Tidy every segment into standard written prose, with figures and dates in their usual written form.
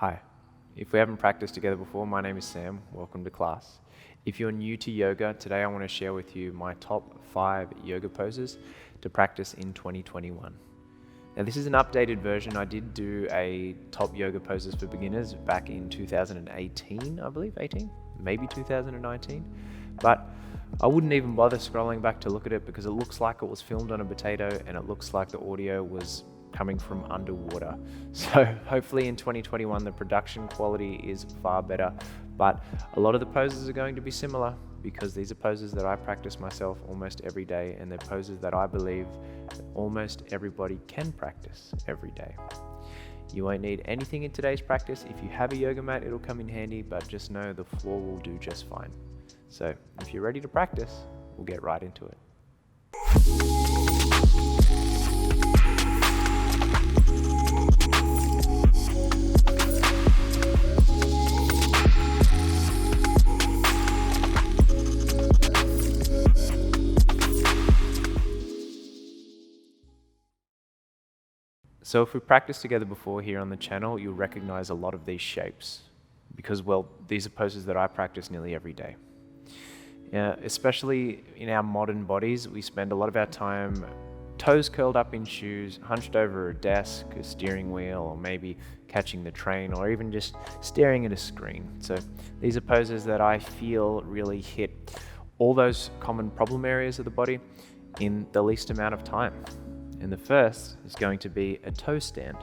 Hi. If we haven't practiced together before, my name is Sam. Welcome to class. If you're new to yoga, today I want to share with you my top 5 yoga poses to practice in 2021. Now this is an updated version. I did do a top yoga poses for beginners back in 2018, I believe, maybe 2019. But I wouldn't even bother scrolling back to look at it because it looks like it was filmed on a potato and it looks like the audio was coming from underwater. So hopefully in 2021 the production quality is far better, but a lot of the poses are going to be similar because these are poses that I practice myself almost every day, and they're poses that I believe that almost everybody can practice every day. You won't need anything in today's practice. If you have a yoga mat, it'll come in handy, but just know the floor will do just fine. So if you're ready to practice, we'll get right into it. So if we've practiced together before here on the channel, you'll recognize a lot of these shapes because, well, these are poses that I practice nearly every day. Especially in our modern bodies, we spend a lot of our time toes curled up in shoes, hunched over a desk, a steering wheel, or maybe catching the train, or even just staring at a screen. So these are poses that I feel really hit all those common problem areas of the body in the least amount of time. And the first is going to be a toe stand.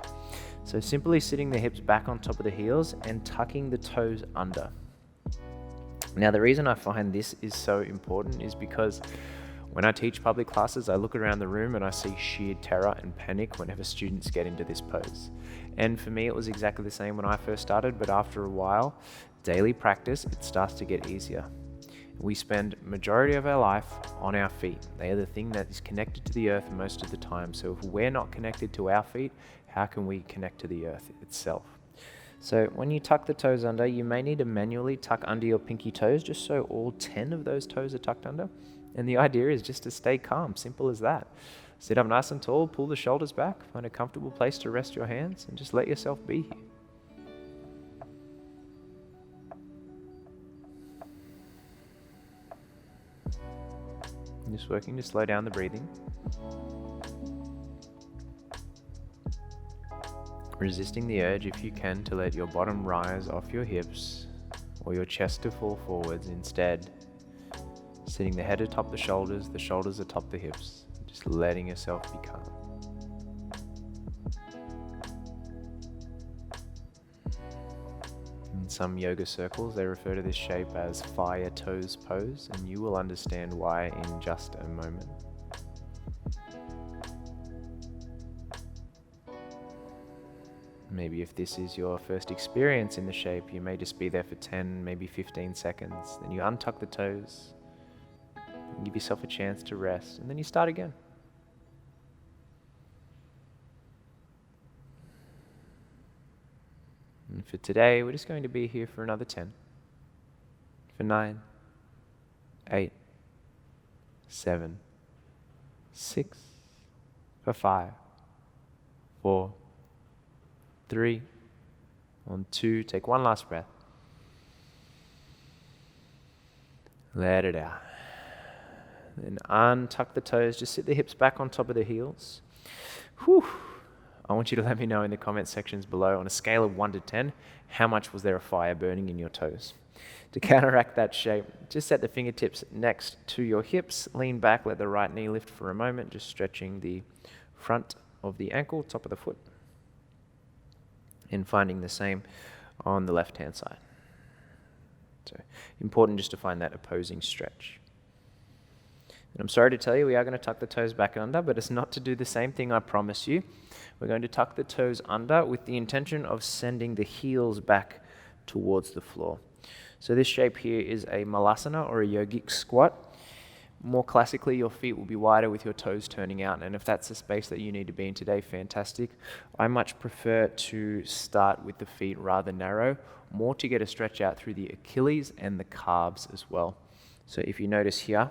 So simply sitting the hips back on top of the heels and tucking the toes under. Now the reason I find this is so important is because when I teach public classes, I look around the room and I see sheer terror and panic whenever students get into this pose. And for me, it was exactly the same when I first started, but after a while, daily practice, it starts to get easier. We spend majority of our life on our feet. They are the thing that is connected to the earth most of the time. So if we're not connected to our feet, how can we connect to the earth itself? So when you tuck the toes under, you may need to manually tuck under your pinky toes just so all 10 of those toes are tucked under. And the idea is just to stay calm, simple as that. Sit up nice and tall, pull the shoulders back, find a comfortable place to rest your hands, and just let yourself be here. Just working to slow down the breathing. Resisting the urge, if you can, to let your bottom rise off your hips or your chest to fall forwards. Instead, sitting the head atop the shoulders atop the hips, just letting yourself be calm. In some yoga circles, they refer to this shape as fire toes pose, and you will understand why in just a moment. Maybe if this is your first experience in the shape, you may just be there for 10, maybe 15 seconds. Then you untuck the toes, give yourself a chance to rest, and then you start again. And for today, we're just going to be here for another 10, for 9, 8, 7, 6, for 5, 4, 3, on 2, take one last breath. Let it out. Then untuck the toes, just sit the hips back on top of the heels. Whew. I want you to let me know in the comment sections below, on a scale of 1 to 10, how much was there a fire burning in your toes? To counteract that shape, just set the fingertips next to your hips, lean back, let the right knee lift for a moment, just stretching the front of the ankle, top of the foot, and finding the same on the left-hand side. So important just to find that opposing stretch. And I'm sorry to tell you, we are going to tuck the toes back under, but it's not to do the same thing, I promise you. We're going to tuck the toes under with the intention of sending the heels back towards the floor. So this shape here is a Malasana, or a yogic squat. More classically, your feet will be wider with your toes turning out, and if that's the space that you need to be in today, fantastic. I much prefer to start with the feet rather narrow, more to get a stretch out through the Achilles and the calves as well. So if you notice here,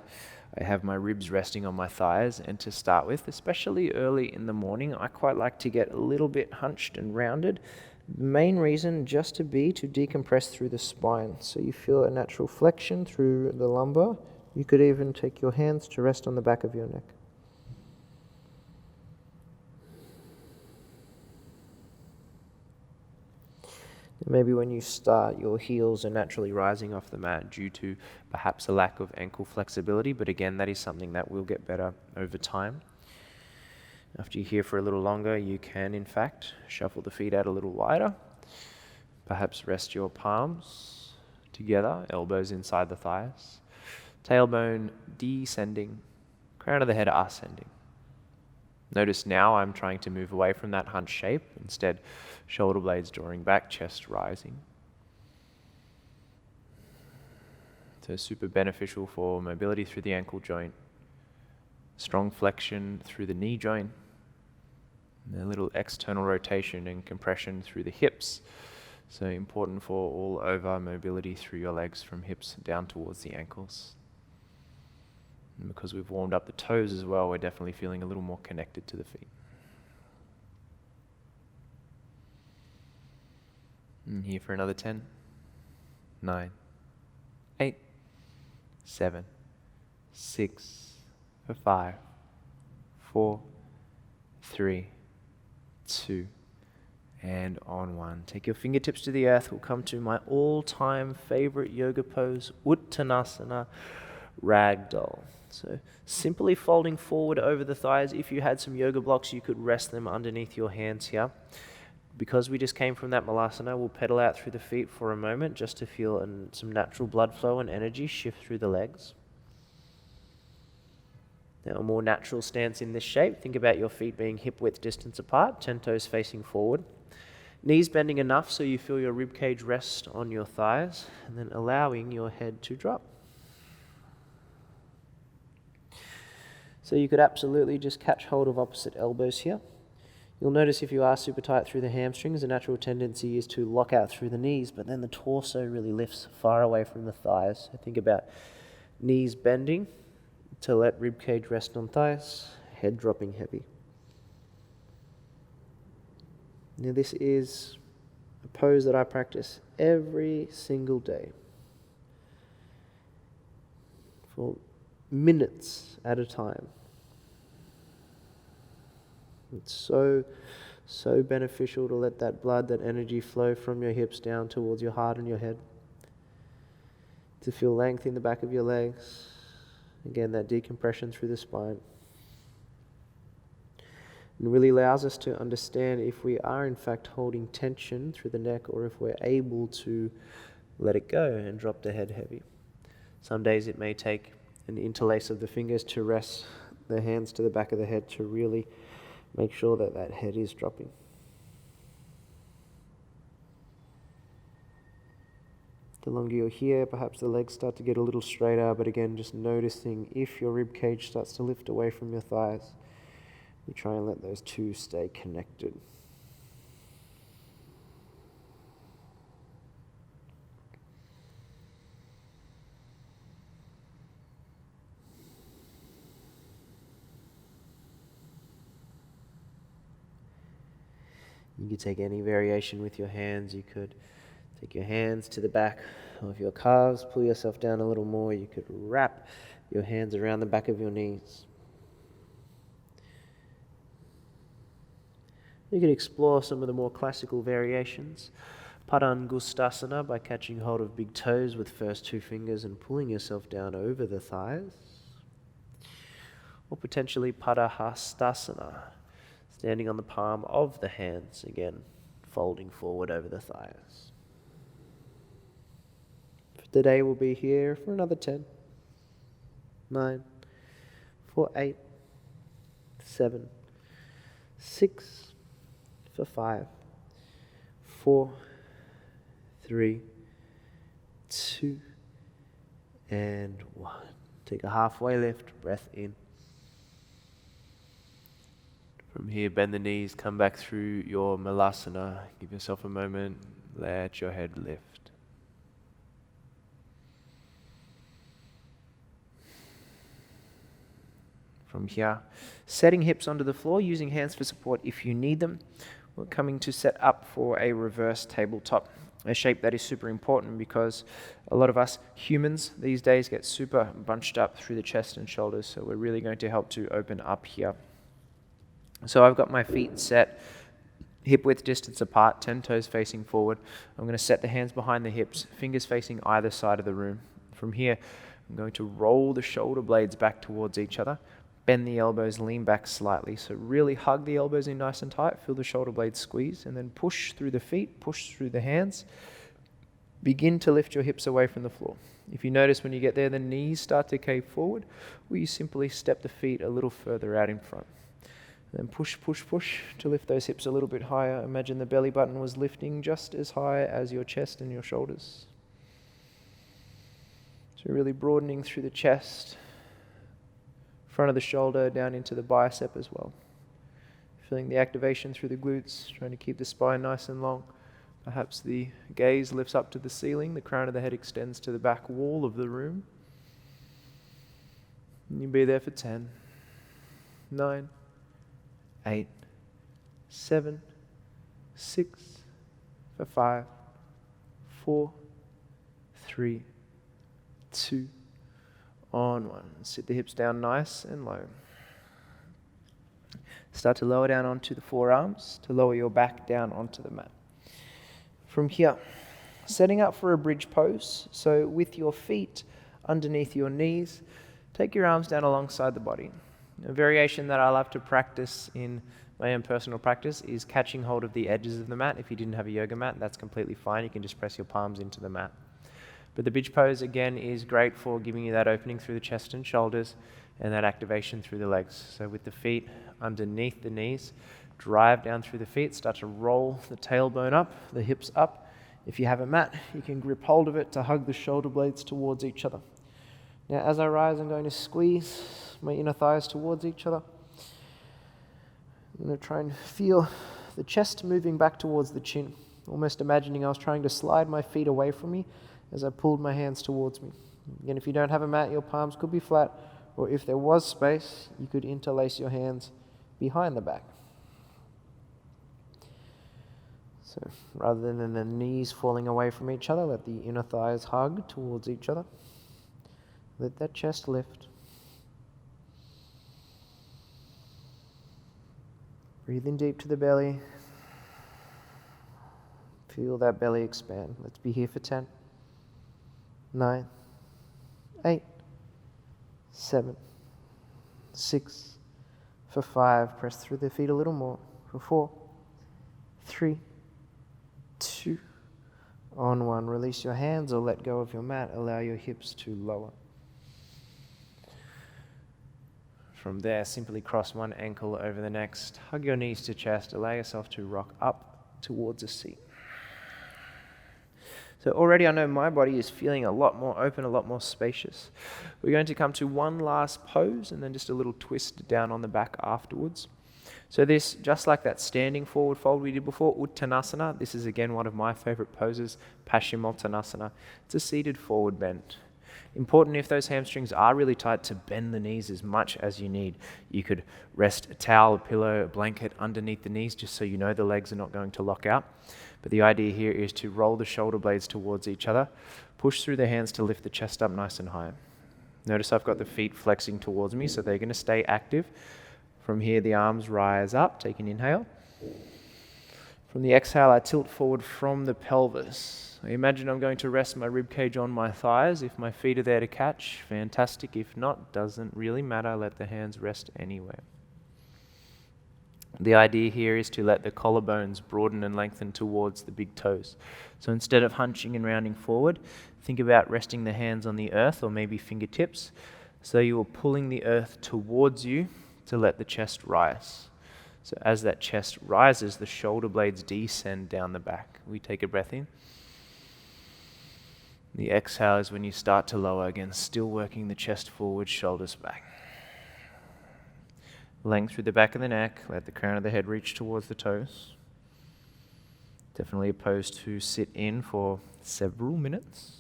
I have my ribs resting on my thighs, and to start with, especially early in the morning, I quite like to get a little bit hunched and rounded The main reason just to decompress through the spine. So you feel a natural flexion through the lumbar. You could even take your hands to rest on the back of your neck. Maybe when you start, your heels are naturally rising off the mat due to perhaps a lack of ankle flexibility, but again, that is something that will get better over time. After you're here for a little longer, you can, in fact, shuffle the feet out a little wider. Perhaps rest your palms together, elbows inside the thighs, tailbone descending, crown of the head ascending. Notice now I'm trying to move away from that hunched shape, instead shoulder blades drawing back, chest rising. So super beneficial for mobility through the ankle joint, strong flexion through the knee joint, and a little external rotation and compression through the hips. So important for all over mobility through your legs from hips down towards the ankles. And because we've warmed up the toes as well, we're definitely feeling a little more connected to the feet. And here for another 10, 9, 8, 7, 6, 5, 4, 3, 2, and on 1. Take your fingertips to the earth. We'll come to my all-time favorite yoga pose, Uttanasana, Ragdoll. So simply folding forward over the thighs. If you had some yoga blocks, you could rest them underneath your hands here. Because we just came from that Malasana, we'll pedal out through the feet for a moment just to feel some natural blood flow and energy shift through the legs. Now a more natural stance in this shape. Think about your feet being hip-width distance apart, 10 toes facing forward. Knees bending enough so you feel your ribcage rest on your thighs, and then allowing your head to drop. So you could absolutely just catch hold of opposite elbows here. You'll notice if you are super tight through the hamstrings, the natural tendency is to lock out through the knees, but then the torso really lifts far away from the thighs. So think about knees bending to let ribcage rest on thighs, head dropping heavy. Now this is a pose that I practice every single day for minutes at a time. It's so beneficial to let that blood, that energy flow from your hips down towards your heart and your head. To feel length in the back of your legs. Again, that decompression through the spine. And really allows us to understand if we are in fact holding tension through the neck or if we're able to let it go and drop the head heavy. Some days it may take an interlace of the fingers to rest the hands to the back of the head to really make sure that that head is dropping. The longer you're here, perhaps the legs start to get a little straighter, but again, just noticing if your rib cage starts to lift away from your thighs, you try and let those two stay connected. You could take any variation with your hands. You could take your hands to the back of your calves, pull yourself down a little more. You could wrap your hands around the back of your knees. You could explore some of the more classical variations. Padangustasana, by catching hold of big toes with first two fingers and pulling yourself down over the thighs. Or potentially Padahastasana, standing on the palm of the hands, again, folding forward over the thighs. For today, we'll be here for another 10, 9, 4, 8, 7, 6, for 5, 4, 3, 2, and 1. Take a halfway lift, breath in. From here, bend the knees, come back through your Malasana. Give yourself a moment, let your head lift. From here, setting hips onto the floor, using hands for support if you need them. we're coming to set up for a reverse tabletop, a shape that is super important because a lot of us humans these days get super bunched up through the chest and shoulders, so we're really going to help to open up here. So I've got my feet set hip width distance apart, 10 toes facing forward. I'm going to set the hands behind the hips, fingers facing either side of the room. From here, I'm going to roll the shoulder blades back towards each other, bend the elbows, lean back slightly. So really hug the elbows in nice and tight, feel the shoulder blades squeeze, and then push through the feet, push through the hands. Begin to lift your hips away from the floor. If you notice when you get there, the knees start to cave forward, or you simply step the feet a little further out in front. Then push, push, push to lift those hips a little bit higher. Imagine the belly button was lifting just as high as your chest and your shoulders. So really broadening through the chest, front of the shoulder down into the bicep as well. Feeling the activation through the glutes, trying to keep the spine nice and long. Perhaps the gaze lifts up to the ceiling, the crown of the head extends to the back wall of the room. And you'll be there for 10, 9, 8, 7, 6, 5, 4, 3, 2, on 1. Sit the hips down nice and low. Start to lower down onto the forearms to lower your back down onto the mat. From here, setting up for a bridge pose. So with your feet underneath your knees, take your arms down alongside the body. A variation that I love to practice in my own personal practice is catching hold of the edges of the mat. If you didn't have a yoga mat, that's completely fine. You can just press your palms into the mat. But the bridge pose, again, is great for giving you that opening through the chest and shoulders and that activation through the legs. So with the feet underneath the knees, drive down through the feet, start to roll the tailbone up, the hips up. If you have a mat, you can grip hold of it to hug the shoulder blades towards each other. Now, as I rise, I'm going to squeeze my inner thighs towards each other. I'm going to try and feel the chest moving back towards the chin, almost imagining I was trying to slide my feet away from me as I pulled my hands towards me. Again, if you don't have a mat, your palms could be flat, or if there was space, you could interlace your hands behind the back. So rather than the knees falling away from each other, let the inner thighs hug towards each other. Let that chest lift. Breathe in deep to the belly. Feel that belly expand. Let's be here for 10, 9, 8, 7, 6, for 5. Press through the feet a little more. For 4, 3, 2, on 1. Release your hands or let go of your mat. Allow your hips to lower. From there, simply cross one ankle over the next. Hug your knees to chest. Allow yourself to rock up towards a seat. So already I know my body is feeling a lot more open, a lot more spacious. We're going to come to one last pose and then just a little twist down on the back afterwards. So this, just like that standing forward fold we did before, Uttanasana, this is again one of my favorite poses, Paschimottanasana. It's a seated forward bend. Important if those hamstrings are really tight to bend the knees as much as you need. You could rest a towel, a pillow, a blanket underneath the knees just so you know the legs are not going to lock out. But the idea here is to roll the shoulder blades towards each other, push through the hands to lift the chest up nice and high. Notice I've got the feet flexing towards me, so they're going to stay active. From here, the arms rise up, take an inhale. From the exhale, I tilt forward from the pelvis. I imagine I'm going to rest my rib cage on my thighs. If my feet are there to catch, fantastic. If not, doesn't really matter. Let the hands rest anywhere. The idea here is to let the collarbones broaden and lengthen towards the big toes. So instead of hunching and rounding forward, think about resting the hands on the earth or maybe fingertips. So you are pulling the earth towards you to let the chest rise. So as that chest rises, the shoulder blades descend down the back. We take a breath in. The exhale is when you start to lower again, still working the chest forward, shoulders back. Length through the back of the neck, let the crown of the head reach towards the toes. Definitely a pose to sit in for several minutes.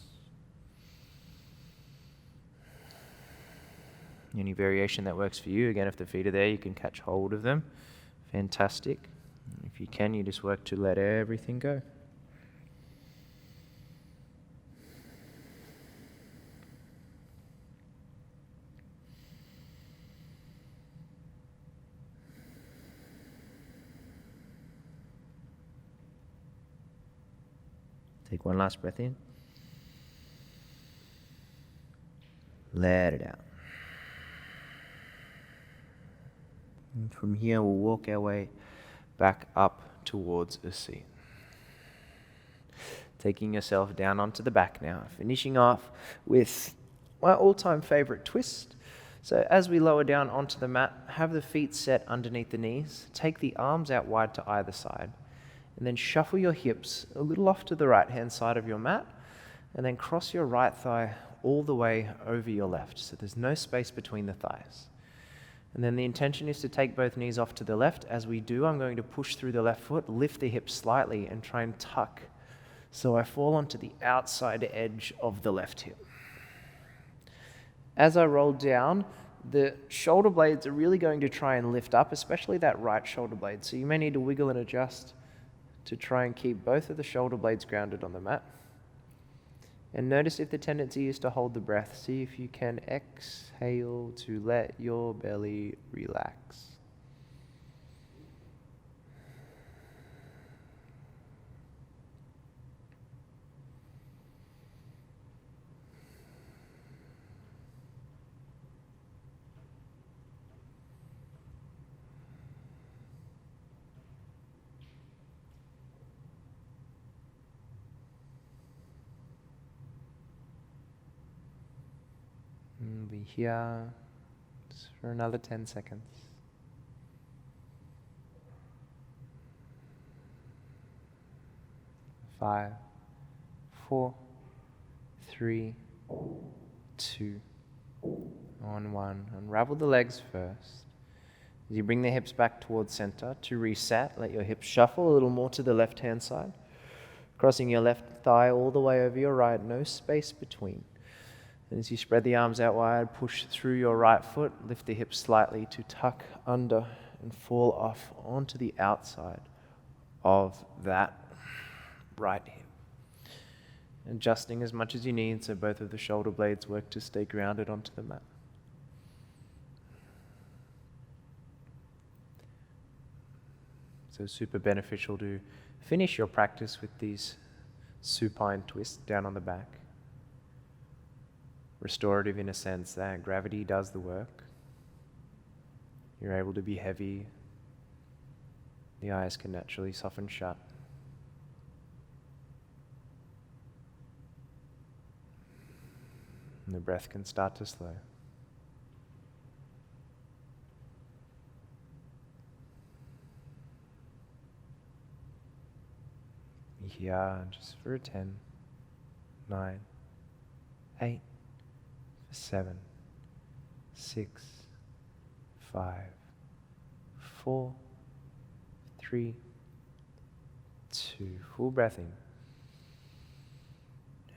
Any variation that works for you. Again, if the feet are there, you can catch hold of them. Fantastic. If you can, you just work to let everything go. Take one last breath in. Let it out. And from here, we'll walk our way back up towards a seat. Taking yourself down onto the back now, finishing off with my all-time favorite twist. So as we lower down onto the mat, have the feet set underneath the knees, take the arms out wide to either side, and then shuffle your hips a little off to the right-hand side of your mat, and then cross your right thigh all the way over your left, so there's no space between the thighs. And then the intention is to take both knees off to the left. As we do, I'm going to push through the left foot, lift the hips slightly, and try and tuck, so I fall onto the outside edge of the left hip. As I roll down, the shoulder blades are really going to try and lift up, especially that right shoulder blade. So you may need to wiggle and adjust to try and keep both of the shoulder blades grounded on the mat. And notice if the tendency is to hold the breath. See if you can exhale to let your belly relax. And be here just for another 10 seconds. 5, 4, 3, 2, 1. Unravel the legs first. As you bring the hips back towards center, to reset, let your hips shuffle a little more to the left-hand side, crossing your left thigh all the way over your right, no space between. And as you spread the arms out wide, push through your right foot, lift the hips slightly to tuck under and fall off onto the outside of that right hip. Adjusting as much as you need so both of the shoulder blades work to stay grounded onto the mat. So super beneficial to finish your practice with these supine twists down on the back. Restorative in a sense that gravity does the work. You're able to be heavy. The eyes can naturally soften shut. And the breath can start to slow. Here, just for a 10, 9, 8, 7, 6, 5, 4, 3, 2. Full breath in.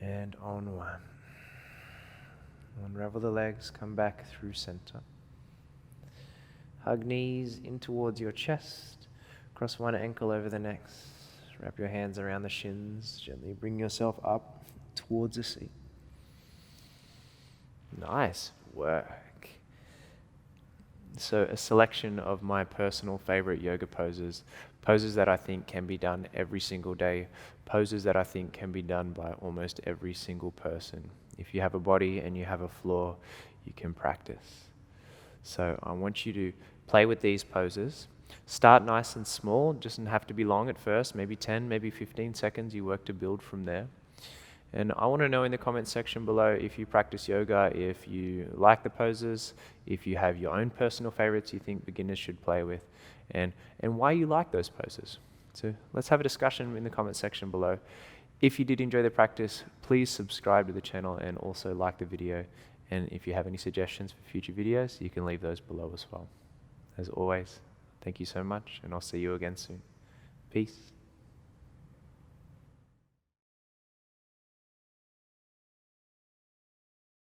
And on 1. Unravel the legs, come back through center. Hug knees in towards your chest. Cross one ankle over the next. Wrap your hands around the shins. Gently bring yourself up towards a seat. Nice work. So a selection of my personal favorite yoga poses. Poses that I think can be done every single day. Poses that I think can be done by almost every single person. If you have a body and you have a floor, you can practice. So I want you to play with these poses. Start nice and small. It doesn't have to be long at first, maybe 10, maybe 15 seconds. You work to build from there. And I want to know in the comments section below if you practice yoga, if you like the poses, if you have your own personal favorites you think beginners should play with, and why you like those poses. So let's have a discussion in the comments section below. If you did enjoy the practice, please subscribe to the channel and also like the video. And if you have any suggestions for future videos, you can leave those below as well. As always, thank you so much, and I'll see you again soon. Peace.